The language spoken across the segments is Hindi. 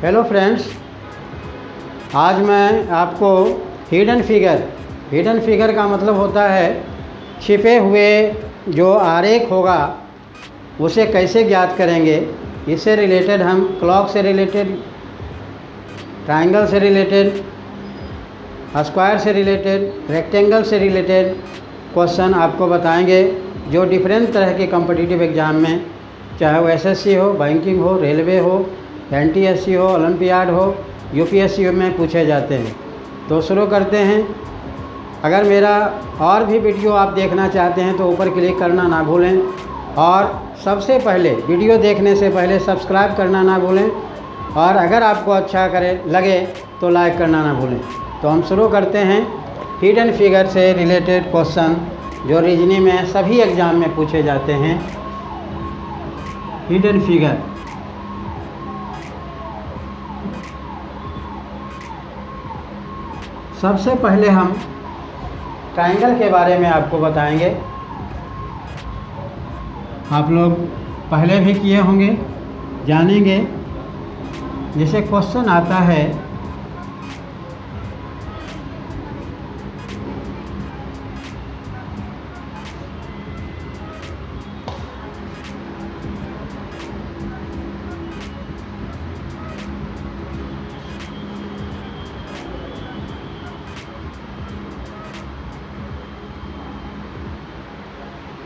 हेलो फ्रेंड्स, आज मैं आपको हिडन फिगर का मतलब होता है छिपे हुए जो आरेख होगा उसे कैसे ज्ञात करेंगे। इससे रिलेटेड हम क्लॉक से रिलेटेड, ट्रायंगल से रिलेटेड, स्क्वायर से रिलेटेड, रेक्टेंगल से रिलेटेड क्वेश्चन आपको बताएंगे जो डिफरेंट तरह के कॉम्पिटिटिव एग्ज़ाम में, चाहे वो एसएससी हो, बैंकिंग हो, रेलवे हो, एनटीएससी हो, ओलंपियाड हो, यूपीएससी में पूछे जाते हैं। तो शुरू करते हैं। अगर मेरा और भी वीडियो आप देखना चाहते हैं तो ऊपर क्लिक करना ना भूलें, और सबसे पहले वीडियो देखने से पहले सब्सक्राइब करना ना भूलें, और अगर आपको अच्छा लगे तो लाइक करना ना भूलें। तो हम शुरू करते हैं हिडन फिगर से रिलेटेड क्वेश्चन जो रीजनिंग में सभी एग्ज़ाम में पूछे जाते हैं। हिडन फिगर, सबसे पहले हम ट्रायंगल के बारे में आपको बताएंगे। आप लोग पहले भी किए होंगे, जानेंगे। जैसे क्वेश्चन आता है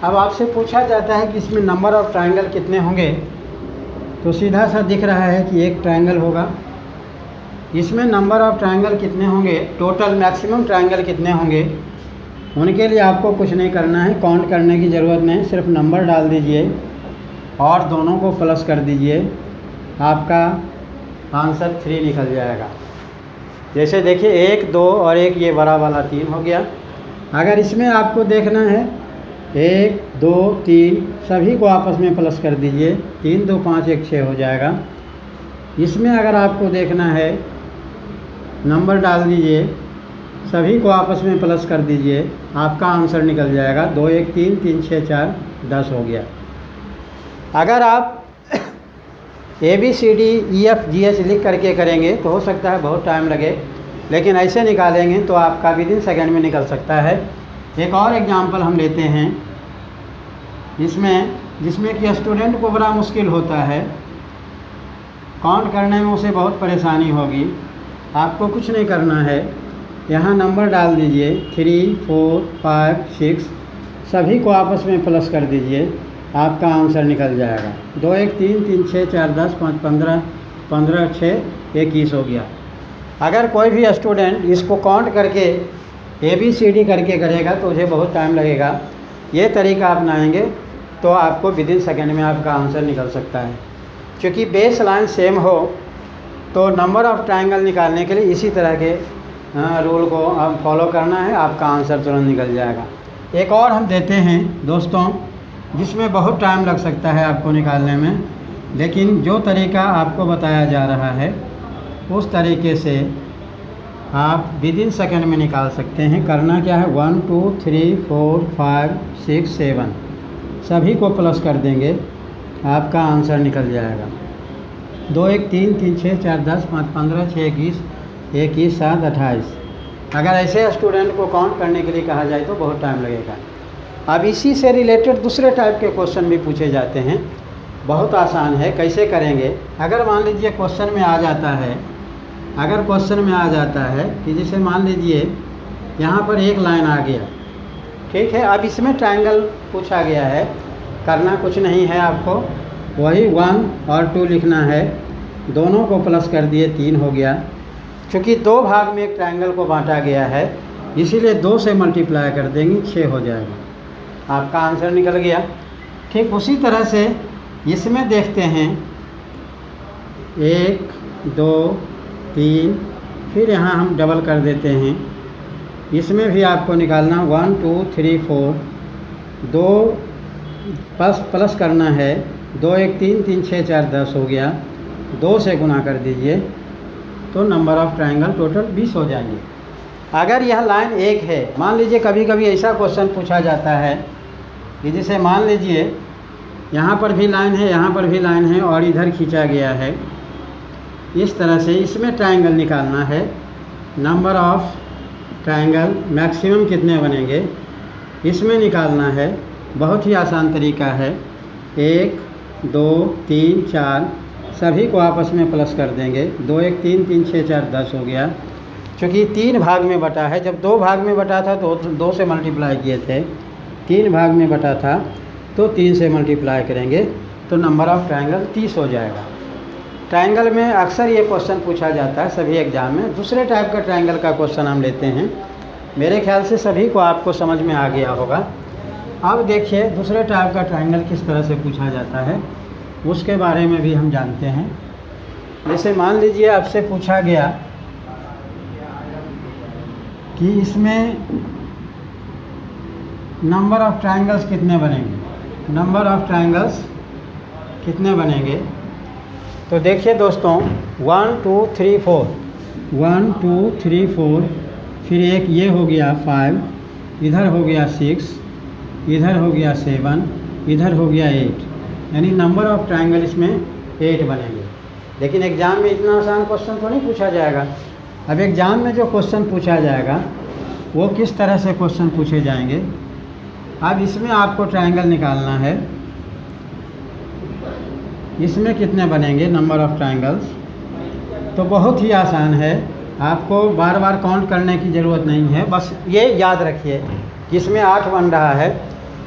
अब आपसे पूछा जाता है कि इसमें नंबर ऑफ ट्रायंगल कितने होंगे। तो सीधा सा दिख रहा है कि एक ट्रायंगल होगा। इसमें नंबर ऑफ ट्रायंगल कितने होंगे, टोटल मैक्सिमम ट्रायंगल कितने होंगे, उनके लिए आपको कुछ नहीं करना है, काउंट करने की ज़रूरत नहीं। सिर्फ नंबर डाल दीजिए और दोनों को प्लस कर दीजिए, आपका आंसर 3 निकल जाएगा। जैसे देखिए 1, 2 और 1 ये बड़ा वाला 3 हो गया। अगर इसमें आपको देखना है 1, 2, 3 सभी को आपस में प्लस कर दीजिए, 3, 2, 5, 1, 6 हो जाएगा। इसमें अगर आपको देखना है नंबर डाल दीजिए, सभी को आपस में प्लस कर दीजिए, आपका आंसर निकल जाएगा 2, 1, 3, 3, 6, 4, 10 हो गया। अगर आप ABCDEFGH लिख करके करेंगे तो हो सकता है बहुत टाइम लगे, लेकिन ऐसे निकालेंगे तो आपका विदिन सेकेंड में निकल सकता है। एक और एग्जाम्पल हम लेते हैं जिसमें कि स्टूडेंट को बड़ा मुश्किल होता है, काउंट करने में उसे बहुत परेशानी होगी। आपको कुछ नहीं करना है, यहाँ नंबर डाल दीजिए 3, 4, 5, 6 सभी को आपस में प्लस कर दीजिए, आपका आंसर निकल जाएगा 2, 1, 3, 3, 6, 4, 10, 5, 15, 15, 6, 21 हो गया। अगर कोई भी स्टूडेंट इसको काउंट करके ABCD करके करेगा तो मुझे बहुत टाइम लगेगा। ये तरीका अपनाएंगे तो आपको विदिन सेकेंड में आपका आंसर निकल सकता है। क्योंकि बेस लाइन सेम हो तो नंबर ऑफ ट्रायंगल निकालने के लिए इसी तरह के रूल को आप फॉलो करना है, आपका आंसर तुरंत निकल जाएगा। एक और हम देते हैं दोस्तों जिसमें बहुत टाइम लग सकता है आपको निकालने में, लेकिन जो तरीका आपको बताया जा रहा है उस तरीके से आप विदिन सेकेंड में निकाल सकते हैं। करना क्या है, 1, 2, 3, 4, 5, 6, 7 सभी को प्लस कर देंगे, आपका आंसर निकल जाएगा 2, 1, 3, 3, 6, 4, 10, 5, 15, 6, 21, 21, 7, 28। अगर ऐसे स्टूडेंट को काउंट करने के लिए कहा जाए तो बहुत टाइम लगेगा। अब इसी से रिलेटेड दूसरे टाइप के क्वेश्चन भी पूछे जाते हैं, बहुत आसान है। कैसे करेंगे, अगर मान लीजिए क्वेश्चन में आ जाता है कि जैसे मान लीजिए यहाँ पर एक लाइन आ गया, ठीक है। अब इसमें ट्रायंगल पूछा गया है, करना कुछ नहीं है, आपको वही 1 और 2 लिखना है, दोनों को प्लस कर दिए, 3 हो गया। क्योंकि 2 भाग में एक ट्रायंगल को बांटा गया है इसीलिए 2 से मल्टीप्लाई कर देंगे, 6 हो जाएगा, आपका आंसर निकल गया। ठीक उसी तरह से इसमें देखते हैं 1, 2, 3, फिर यहाँ हम डबल कर देते हैं। इसमें भी आपको निकालना 1, 2, 3, 4 2 प्लस करना है, 2, 1, 3, 3, 6, 4, 10 हो गया। 2 से गुना कर दीजिए तो नंबर ऑफ ट्रायंगल टोटल 20 हो जाएंगे। अगर यह लाइन एक है, मान लीजिए कभी कभी ऐसा क्वेश्चन पूछा जाता है कि जैसे मान लीजिए यहाँ पर भी लाइन है, यहाँ पर भी लाइन है और इधर खींचा गया है, इस तरह से इसमें ट्रायंगल निकालना है। नंबर ऑफ ट्रायंगल मैक्सिमम कितने बनेंगे इसमें निकालना है। बहुत ही आसान तरीका है। 1 2 3 4 सभी को आपस में प्लस कर देंगे। 2 1 3 3 6 4 10 हो गया। चूँकि 3 भाग में बटा है, जब 2 भाग में बटा था तो 2 से मल्टीप्लाई किए थे, 3 भाग में बटा था तो 3 से मल्टीप्लाई करेंगे तो नंबर ऑफ़ ट्रायंगल 30 हो जाएगा। ट्रायंगल में अक्सर ये क्वेश्चन पूछा जाता है सभी एग्ज़ाम में। दूसरे टाइप का ट्रायंगल का क्वेश्चन हम लेते हैं। मेरे ख्याल से सभी को आपको समझ में आ गया होगा। अब देखिए दूसरे टाइप का ट्रायंगल किस तरह से पूछा जाता है उसके बारे में भी हम जानते हैं। जैसे मान लीजिए आपसे पूछा गया कि इसमें नंबर ऑफ़ ट्रायंगल्स कितने बनेंगे, नंबर ऑफ़ ट्रायंगल्स कितने बनेंगे। तो देखिए दोस्तों 1 2 3 4 1 2 3 4, फिर एक ये हो गया 5, इधर हो गया 6, इधर हो गया 7, इधर हो गया 8, यानी नंबर ऑफ़ ट्रायंगल इसमें 8 बनेंगे। लेकिन एग्ज़ाम में इतना आसान क्वेश्चन तो नहीं पूछा जाएगा। अब एग्ज़ाम में जो क्वेश्चन पूछा जाएगा वो किस तरह से क्वेश्चन पूछे जाएंगे। अब इसमें आपको ट्रायंगल निकालना है। इसमें कितने बनेंगे नंबर ऑफ़ ट्रायंगल्स, तो बहुत ही आसान है। आपको बार बार काउंट करने की ज़रूरत नहीं है। बस ये याद रखिए कि इसमें 8 बन रहा है,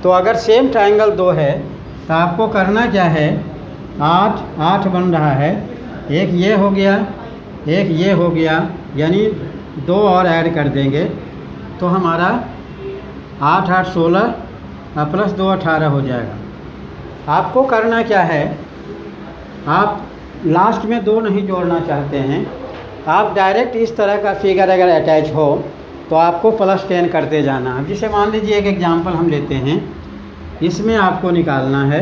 तो अगर सेम ट्रायंगल 2 है तो आपको करना क्या है, 8 बन रहा है, एक ये हो गया, एक ये हो गया, यानी 2 और ऐड कर देंगे तो हमारा 8 8 16 प्लस 2 18 हो जाएगा। आपको करना क्या है, आप लास्ट में 2 नहीं जोड़ना चाहते हैं, आप डायरेक्ट इस तरह का फिगर अगर अटैच हो तो आपको +10 करते जाना। अब जैसे मान लीजिए एक एग्जांपल हम लेते हैं, इसमें आपको निकालना है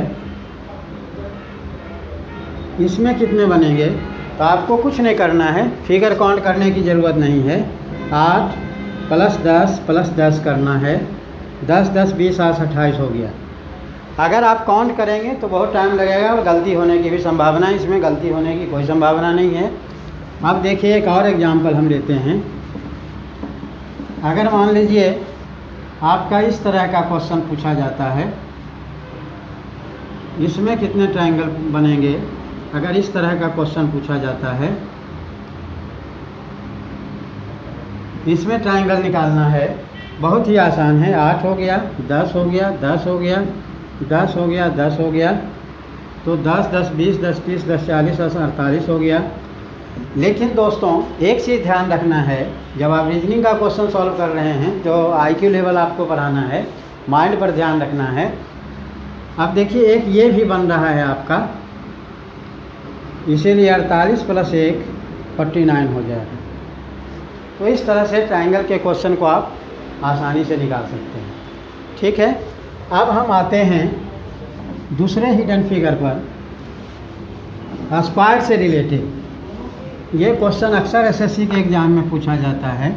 इसमें कितने बनेंगे, तो आपको कुछ नहीं करना है, फिगर काउंट करने की ज़रूरत नहीं है। 8 + 10 करना है, 10 10 20 8 28 हो गया। अगर आप काउंट करेंगे तो बहुत टाइम लगेगा और गलती होने की भी संभावना है, इसमें गलती होने की कोई संभावना नहीं है। अब देखिए एक और एग्जांपल हम लेते हैं। अगर मान लीजिए आपका इस तरह का क्वेश्चन पूछा जाता है, इसमें कितने ट्रायंगल बनेंगे, अगर इस तरह का क्वेश्चन पूछा जाता है, इसमें ट्रायंगल निकालना है, बहुत ही आसान है। 8 हो गया, 10 हो गया, 10 हो गया, 10 हो गया, 10 हो गया, तो 10 10 20 10 30 10 40 10 48 हो गया। लेकिन दोस्तों एक चीज़ ध्यान रखना है, जब आप रीजनिंग का क्वेश्चन सॉल्व कर रहे हैं, जो IQ लेवल आपको बढ़ाना है, माइंड पर ध्यान रखना है। अब देखिए एक ये भी बन रहा है आपका, इसीलिए 48 + 1 49 हो जाएगा। तो इस तरह से ट्रायंगल के क्वेश्चन को आप आसानी से निकाल सकते हैं। ठीक है, अब हम आते हैं दूसरे हिडन फिगर पर, स्क्वायर से रिलेटेड। ये क्वेश्चन अक्सर SSC के एग्ज़ाम में पूछा जाता है।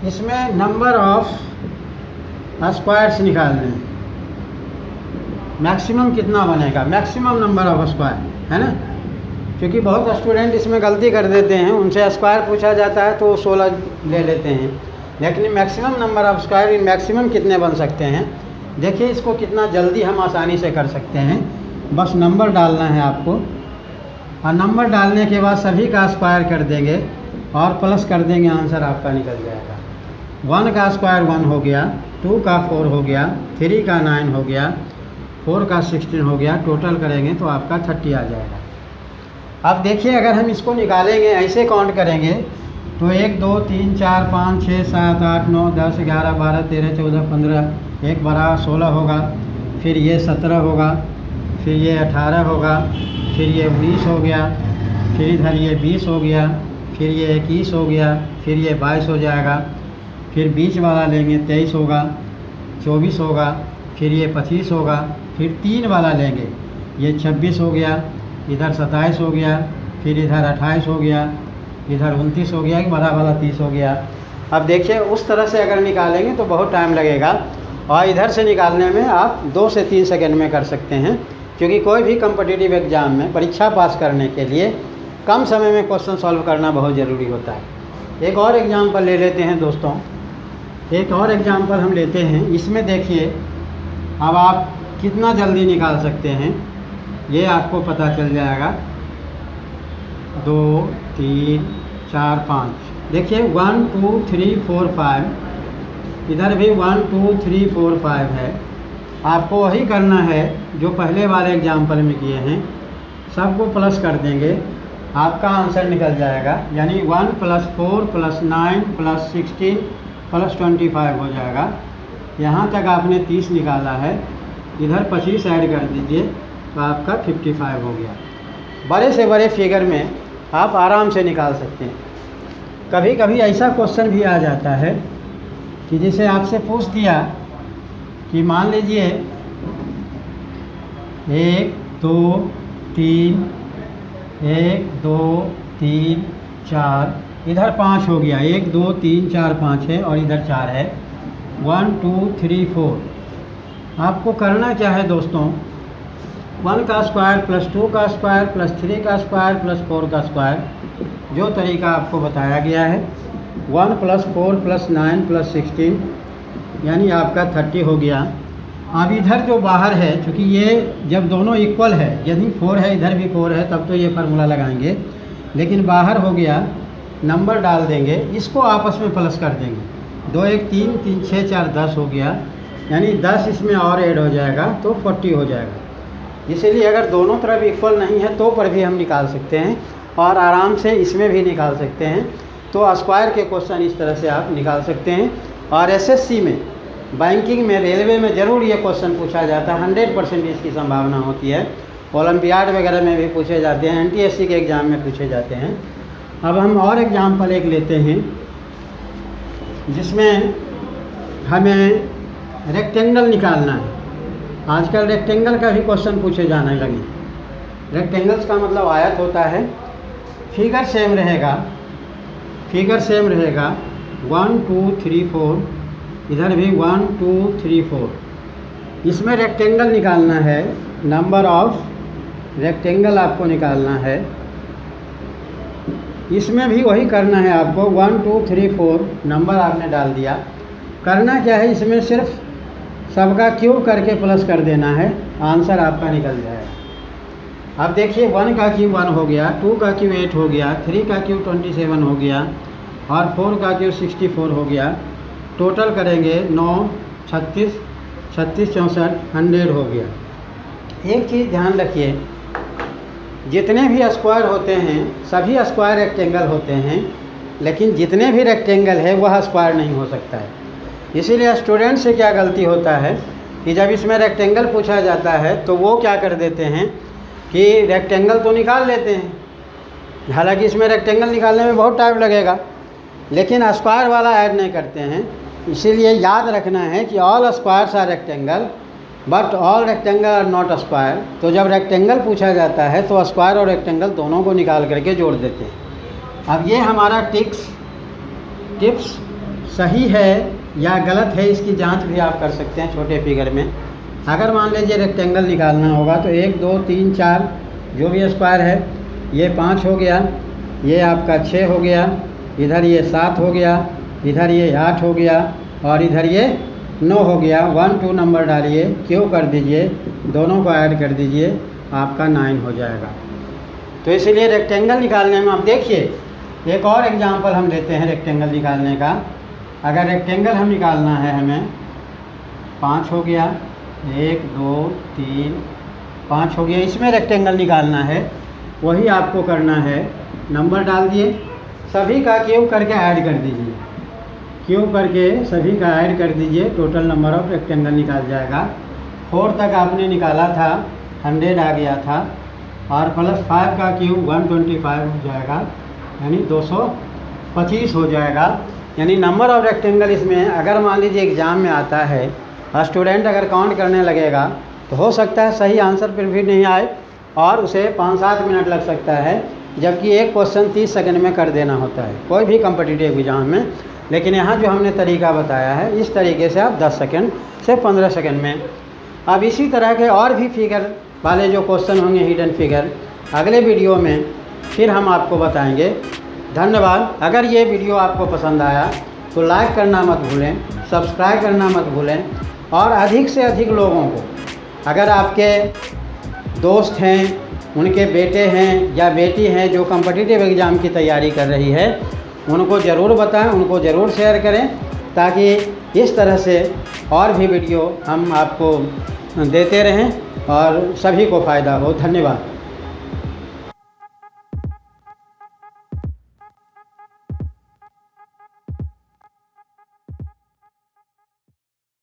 इसमें नंबर ऑफ स्क्वायर्स निकालने हैं, मैक्सिमम कितना बनेगा, मैक्सिमम नंबर ऑफ स्क्वायर, है ना। क्योंकि बहुत स्टूडेंट इसमें गलती कर देते हैं, उनसे स्क्वायर पूछा जाता है तो 16 ले लेते हैं, लेकिन maximum number of square, maximum कितने बन सकते हैं। देखिए इसको कितना जल्दी हम आसानी से कर सकते हैं। बस नंबर डालना है आपको, और नंबर डालने के बाद सभी का स्क्वायर कर देंगे और प्लस कर देंगे, आंसर आपका निकल जाएगा। 1 का स्क्वायर 1 हो गया, 2 का 4 हो गया, 3 का 9 हो गया, 4 का 16 हो गया, टोटल करेंगे तो आपका 30 आ जाएगा। अब देखिए अगर हम इसको निकालेंगे, ऐसे काउंट करेंगे तो 1 2 3 4 5 6 7 8 9 10 11 12 13 14 15, 1 12 16 होगा, फिर ये 17 होगा, फिर ये 18 होगा, फिर ये 19 हो गया, फिर इधर ये 20 हो गया, फिर ये 21 हो गया, फिर ये 22 हो जाएगा, फिर बीच वाला लेंगे 23 होगा, 24 होगा, फिर ये 25 होगा, फिर 3 वाला लेंगे, ये 26 हो गया, इधर 27 हो गया, फिर इधर 28 हो गया, इधर 29 हो गया, एक बड़ा वाला 30 हो गया। अब देखिए उस तरह से अगर निकालेंगे तो बहुत टाइम लगेगा, और इधर से निकालने में आप 2 से 3 सेकंड में कर सकते हैं, क्योंकि कोई भी कॉम्पिटिटिव एग्ज़ाम में परीक्षा पास करने के लिए कम समय में क्वेश्चन सॉल्व करना बहुत ज़रूरी होता है। एक और एग्ज़ाम्पल ले लेते हैं दोस्तों, एक और एग्ज़ाम्पल हम लेते हैं। इसमें देखिए अब आप कितना जल्दी निकाल सकते हैं ये आपको पता चल जाएगा। 2 3 4 5, देखिए 1 2 3 4 5, इधर भी 1 2 3 4 5 है। आपको वही करना है जो पहले वाले एग्जाम्पल में किए हैं, सबको प्लस कर देंगे, आपका आंसर निकल जाएगा। यानी 1 + 4 + 9 + 16 + 25 हो जाएगा। यहाँ तक आपने 30 निकाला है, इधर 25 ऐड कर दीजिए तो आपका 55 हो गया। बड़े से बड़े फिगर में आप आराम से निकाल सकते हैं। कभी कभी ऐसा क्वेश्चन भी आ जाता है कि जैसे आपसे पूछ दिया कि मान लीजिए 1 2 3 1 2 3 4, इधर 5 हो गया, 1 2 3 4 5 है और इधर 4 है। 1 2 3 4, आपको करना क्या है दोस्तों, 1 का स्क्वायर + 2 का स्क्वायर + 3 का स्क्वायर + 4 का स्क्वायर, जो तरीका आपको बताया गया है। 1 + 4 + 9 + 16, यानी आपका 30 हो गया। अब इधर जो बाहर है, चूँकि ये जब दोनों इक्वल है, यदि 4 है इधर भी 4 है, तब तो ये फार्मूला लगाएंगे, लेकिन बाहर हो गया, नंबर डाल देंगे, इसको आपस में प्लस कर देंगे। 2 1 3 3 6 4 10 हो गया, यानी 10 इसमें और ऐड हो जाएगा तो 40 हो जाएगा। इसीलिए अगर दोनों तरफ इक्वल नहीं है तो पर भी हम निकाल सकते हैं और आराम से इसमें भी निकाल सकते हैं। तो स्क्वायर के क्वेश्चन इस तरह से आप निकाल सकते हैं। और एसएससी में, बैंकिंग में, रेलवे में ज़रूर ये क्वेश्चन पूछा जाता है, 100% इसकी संभावना होती है। ओलंपियाड वगैरह में भी पूछे जाते हैं, एनटीएससी के एग्ज़ाम में पूछे जाते हैं। अब हम और एग्जाम्पल एक लेते हैं जिसमें हमें रेक्टेंगल निकालना है। आजकल रेक्टेंगल का भी क्वेश्चन पूछे जाने लगे। रेक्टेंगल्स का मतलब आयत होता है। फिगर सेम रहेगा, फिगर सेम रहेगा, 1 2 3 4, इधर भी 1 2 3 4। इसमें रेक्टेंगल निकालना है, नंबर ऑफ रेक्टेंगल आपको निकालना है। इसमें भी वही करना है आपको, 1 2 3 4 नंबर आपने डाल दिया। करना क्या है, इसमें सिर्फ सबका क्यूब करके प्लस कर देना है, आंसर आपका निकल जाएगा। अब देखिए 1 का क्यूब 1 हो गया, 2 का क्यूब 8 हो गया, 3 का क्यूब 27 हो गया और 4 का क्यूब 64 हो गया। टोटल करेंगे 9 36 36 64 100 हो गया। एक चीज़ ध्यान रखिए, जितने भी स्क्वायर होते हैं सभी स्क्वायर रेक्टेंगल होते हैं, लेकिन जितने भी रेक्टेंगल है वह स्क्वायर नहीं हो सकता है। इसीलिए स्टूडेंट से क्या गलती होता है कि जब इसमें रेक्टेंगल पूछा जाता है तो वो क्या कर देते हैं कि रेक्टेंगल तो निकाल लेते हैं, हालांकि इसमें रेक्टेंगल निकालने में बहुत टाइम लगेगा, लेकिन स्क्वायर वाला ऐड नहीं करते हैं। इसीलिए याद रखना है कि all squares are rectangle but all rectangle are not square. तो जब रेक्टेंगल पूछा जाता है तो स्क्वायर और रेक्टेंगल दोनों को निकाल करके जोड़ देते हैं। अब ये हमारा टिप्स सही है या गलत है, इसकी जांच भी आप कर सकते हैं छोटे फिगर में। अगर मान लीजिए रेक्टेंगल निकालना होगा तो 1 2 3 4 जो भी स्क्वायर है, ये 5 हो गया, ये आपका 6 हो गया, इधर ये 7 हो गया, इधर ये 8 हो गया और इधर ये 9 हो गया। 1 2 नंबर डालिए, क्यों कर दीजिए, दोनों को ऐड कर दीजिए, आपका 9 हो जाएगा। तो इसीलिए रेक्टेंगल निकालने में आप देखिए, एक और एग्जांपल हम लेते हैं रेक्टेंगल निकालने का। अगर रेक्टेंगल हम निकालना है, हमें 5 हो गया, 1 2 3 5 हो गया, इसमें रेक्टेंगल निकालना है, वही आपको करना है। नंबर डाल दिए, सभी का क्यूब करके ऐड कर दीजिए, क्यूब करके सभी का ऐड कर दीजिए, टोटल नंबर ऑफ रेक्टेंगल निकाल जाएगा। 4 तक आपने निकाला था, 100 आ गया था और +5 का क्यूब 125 हो जाएगा, यानी 225 हो जाएगा। यानी नंबर ऑफ रेक्टेंगल इसमें अगर मान लीजिए एग्ज़ाम में आता है, स्टूडेंट अगर काउंट करने लगेगा तो हो सकता है सही आंसर फिर भी नहीं आए और उसे 5-7 मिनट लग सकता है। जबकि एक क्वेश्चन 30 सेकंड में कर देना होता है कोई भी कॉम्पिटिटिव एग्ज़ाम में। लेकिन यहाँ जो हमने तरीका बताया है, इस तरीके से आप 10 सेकंड से 15 सेकंड में। अब इसी तरह के और भी फिगर वाले जो क्वेश्चन होंगे, हिडन फिगर, अगले वीडियो में फिर हम आपको बताएंगे। धन्यवाद। अगर ये वीडियो आपको पसंद आया तो लाइक करना मत भूलें, सब्सक्राइब करना मत भूलें, और अधिक से अधिक लोगों को, अगर आपके दोस्त हैं, उनके बेटे हैं या बेटी हैं जो कॉम्पिटिटिव एग्ज़ाम की तैयारी कर रही है, उनको ज़रूर बताएं, उनको ज़रूर शेयर करें, ताकि इस तरह से और भी वीडियो हम आपको देते रहें और सभी को फ़ायदा हो। धन्यवाद।